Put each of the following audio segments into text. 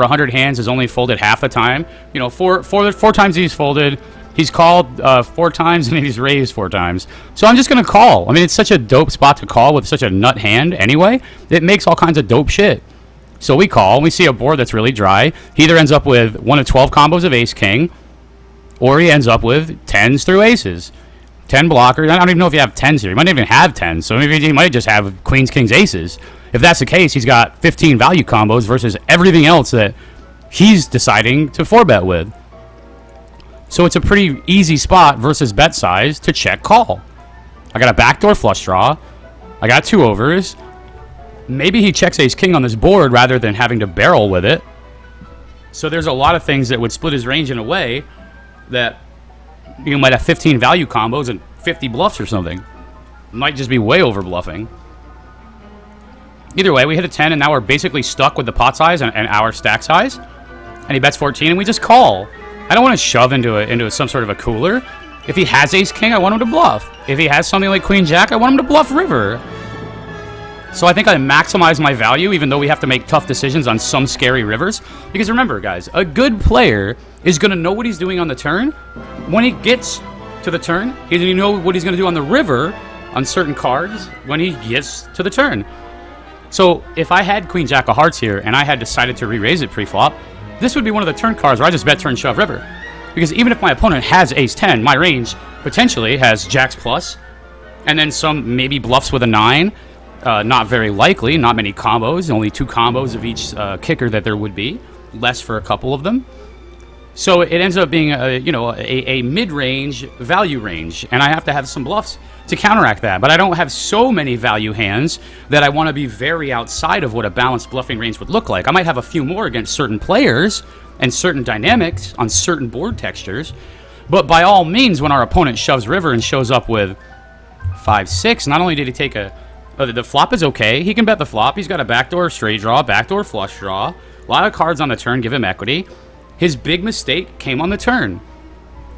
over 100 hands has only folded half the time. You know, four times he's folded. He's called 4 times and he's raised 4 times. So I'm just going to call. I mean, it's such a dope spot to call with such a nut hand anyway. It makes all kinds of dope shit. So we call. We see a board that's really dry. He either ends up with one of 12 combos of ace-king, or he ends up with 10s through aces. 10 blockers. I don't even know if you have 10s here. You might not even have 10s. So maybe he might just have queens, kings, aces. If that's the case, he's got 15 value combos versus everything else that he's deciding to 4-bet with. So it's a pretty easy spot versus bet size to check call. I got a backdoor flush draw. I got 2 overs. Maybe he checks ace-king on this board rather than having to barrel with it. So there's a lot of things that would split his range in a way that you might have 15 value combos and 50 bluffs or something. Might just be way over bluffing. Either way, we hit a 10 and now we're basically stuck with the pot size and our stack size. And he bets 14 and we just call. I don't want to shove into some sort of a cooler. If he has ace-king, I want him to bluff. If he has something like queen-jack, I want him to bluff river. So I think I maximize my value, even though we have to make tough decisions on some scary rivers. Because remember, guys, a good player is going to know what he's doing on the turn. When he gets to the turn, he's going to know what he's going to do on the river on certain cards when he gets to the turn. So if I had queen-jack of hearts here and I had decided to re-raise it pre-flop, this would be one of the turn cards where I just bet turn shove river. Because even if my opponent has ace-10, my range potentially has jacks plus, and then some maybe bluffs with a 9. Not very likely, not many combos, only 2 combos of each kicker that there would be, less for a couple of them. So it ends up being a mid-range value range, and I have to have some bluffs to counteract that. But I don't have so many value hands that I want to be very outside of what a balanced bluffing range would look like. I might have a few more against certain players and certain dynamics on certain board textures, but by all means, when our opponent shoves river and shows up with 5-6, not only did he take the flop is okay. He can bet the flop. He's got a backdoor straight draw, backdoor flush draw. A lot of cards on the turn give him equity. His big mistake came on the turn.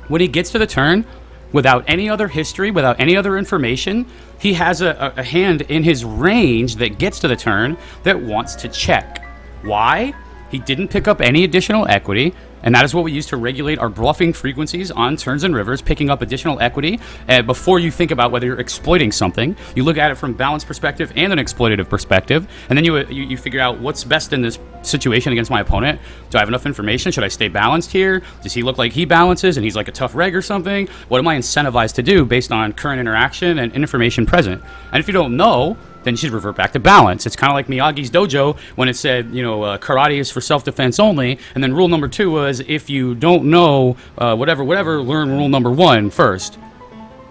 When he gets to the turn, without any other history, without any other information, he has a hand in his range that gets to the turn that wants to check. Why? He didn't pick up any additional equity, and that is what we use to regulate our bluffing frequencies on turns and rivers, picking up additional equity. Before you think about whether you're exploiting something, you look at it from balance perspective and an exploitative perspective, and then you figure out what's best in this situation against my opponent. Do I have enough information? Should I stay balanced here? Does he look like he balances and he's like a tough reg or something? What am I incentivized to do based on current interaction and information present? And if you don't know, then you should revert back to balance. It's kind of like Miyagi's dojo when it said, karate is for self-defense only, and then rule number 2 was if you don't know whatever, learn rule number 1 first.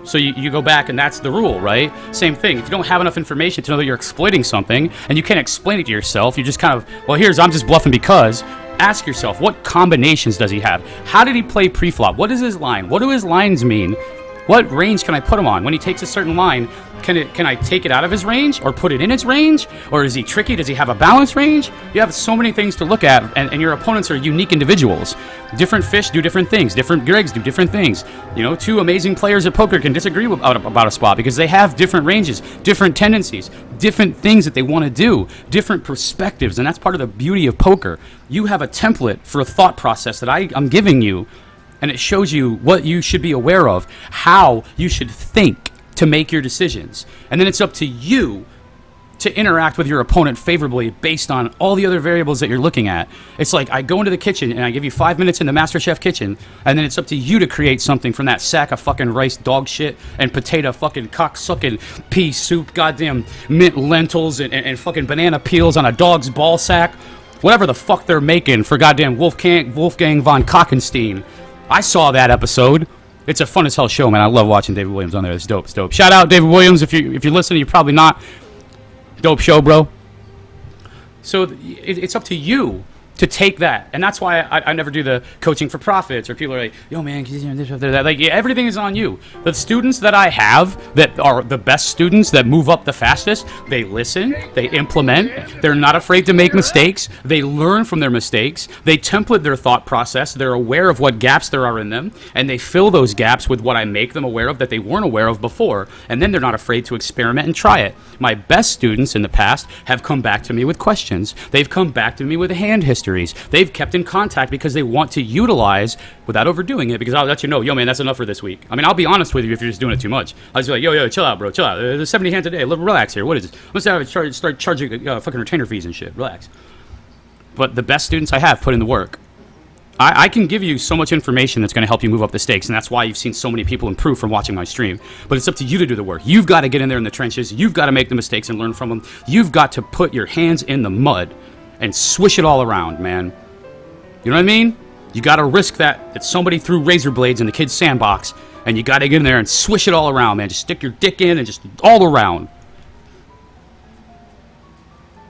So you go back and that's the rule, right? Same thing. If you don't have enough information to know that you're exploiting something and you can't explain it to yourself, you just kind of, I'm just bluffing because. Ask yourself, what combinations does he have? How did he play pre-flop? What is his line? What do his lines mean? What range can I put him on? When he takes a certain line, can I take it out of his range or put it in its range? Or is he tricky? Does he have a balanced range? You have so many things to look at, and your opponents are unique individuals. Different fish do different things. Different Gregs do different things. 2 amazing players at poker can disagree about a spot because they have different ranges, different tendencies, different things that they want to do, different perspectives, and that's part of the beauty of poker. You have a template for a thought process that I'm giving you, and it shows you what you should be aware of, how you should think to make your decisions. And then it's up to you to interact with your opponent favorably based on all the other variables that you're looking at. It's like I go into the kitchen and I give you 5 minutes in the MasterChef kitchen, and then it's up to you to create something from that sack of fucking rice dog shit and potato fucking cock-sucking pea soup, goddamn mint lentils and fucking banana peels on a dog's ball sack. Whatever the fuck they're making for goddamn Wolfgang von Kochenstein. I saw that episode. It's a fun as hell show, man. I love watching David Williams on there. It's dope. It's dope. Shout out David Williams if you're listening. You're probably not. Dope show, bro. So it's up to you to take that, and that's why I never do the coaching for profits, or people are like, yo man, like everything is on you. The students that I have that are the best students that move up the fastest, they listen, they implement, they're not afraid to make mistakes, they learn from their mistakes, they template their thought process, they're aware of what gaps there are in them, and they fill those gaps with what I make them aware of that they weren't aware of before, and then they're not afraid to experiment and try it. My best students in the past have come back to me with questions. They've come back to me with a hand history. victories. They've kept in contact because they want to utilize without overdoing it, because I'll let you know, yo, man, that's enough for this week. I mean, I'll be honest with you if you're just doing it too much. I'll just be like, yo, chill out, bro, chill out. There's 70 hands a day. Relax here. What is this? I'm going to start charging fucking retainer fees and shit. Relax. But the best students I have put in the work. I can give you so much information that's going to help you move up the stakes, and that's why you've seen so many people improve from watching my stream. But it's up to you to do the work. You've got to get in there in the trenches. You've got to make the mistakes and learn from them. You've got to put your hands in the mud and swish it all around, man. You know what I mean? You got to risk that somebody threw razor blades in the kid's sandbox, and you got to get in there and swish it all around, man. Just stick your dick in and just all around.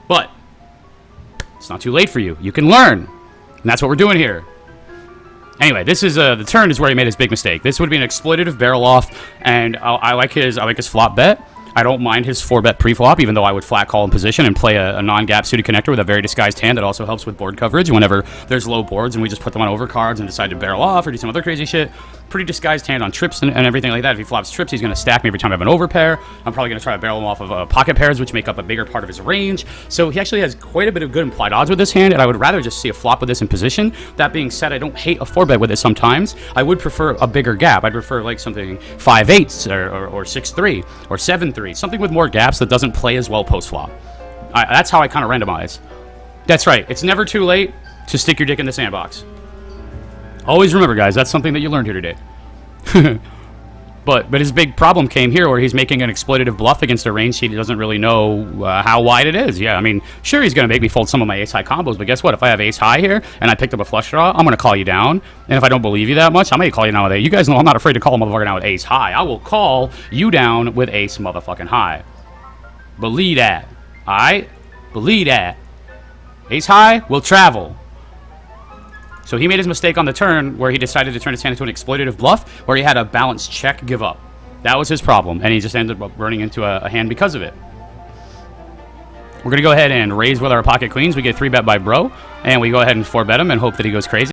But it's not too late for you. You can learn, and that's what we're doing here. Anyway, this is the turn is where he made his big mistake. This would be an exploitative barrel off, and I like his flop bet. I don't mind his 4-bet pre-flop, even though I would flat call in position and play a non-gap suited connector with a very disguised hand that also helps with board coverage whenever there's low boards and we just put them on overcards and decide to barrel off or do some other crazy shit. Pretty disguised hand on trips and everything like that. If he flops trips, he's going to stack me every time I have an overpair. I'm probably going to try to barrel him off of pocket pairs, which make up a bigger part of his range. So he actually has quite a bit of good implied odds with this hand, and I would rather just see a flop with this in position. That being said, I don't hate a 4-bet with it sometimes. I would prefer a bigger gap. I'd prefer like something 5-8 or 6-3 or 7-3, something with more gaps that doesn't play as well post-flop. That's how I kind of randomize. That's right. It's never too late to stick your dick in the sandbox. Always remember, guys, that's something that you learned here today. But his big problem came here where he's making an exploitative bluff against a range he doesn't really know how wide it is. Yeah, I mean, sure, he's going to make me fold some of my ace-high combos, but guess what? If I have ace-high here and I picked up a flush draw, I'm going to call you down. And if I don't believe you that much, I may call you down with ace. You guys know I'm not afraid to call a motherfucker down with ace-high. I will call you down with ace motherfucking high. Believe that. All right? Believe that. Ace-high will travel. So he made his mistake on the turn where he decided to turn his hand into an exploitative bluff where he had a balanced check give up. That was his problem, and he just ended up running into a hand because of it. We're going to go ahead and raise with our pocket queens. We get 3-bet by bro, and we go ahead and 4-bet him and hope that he goes crazy.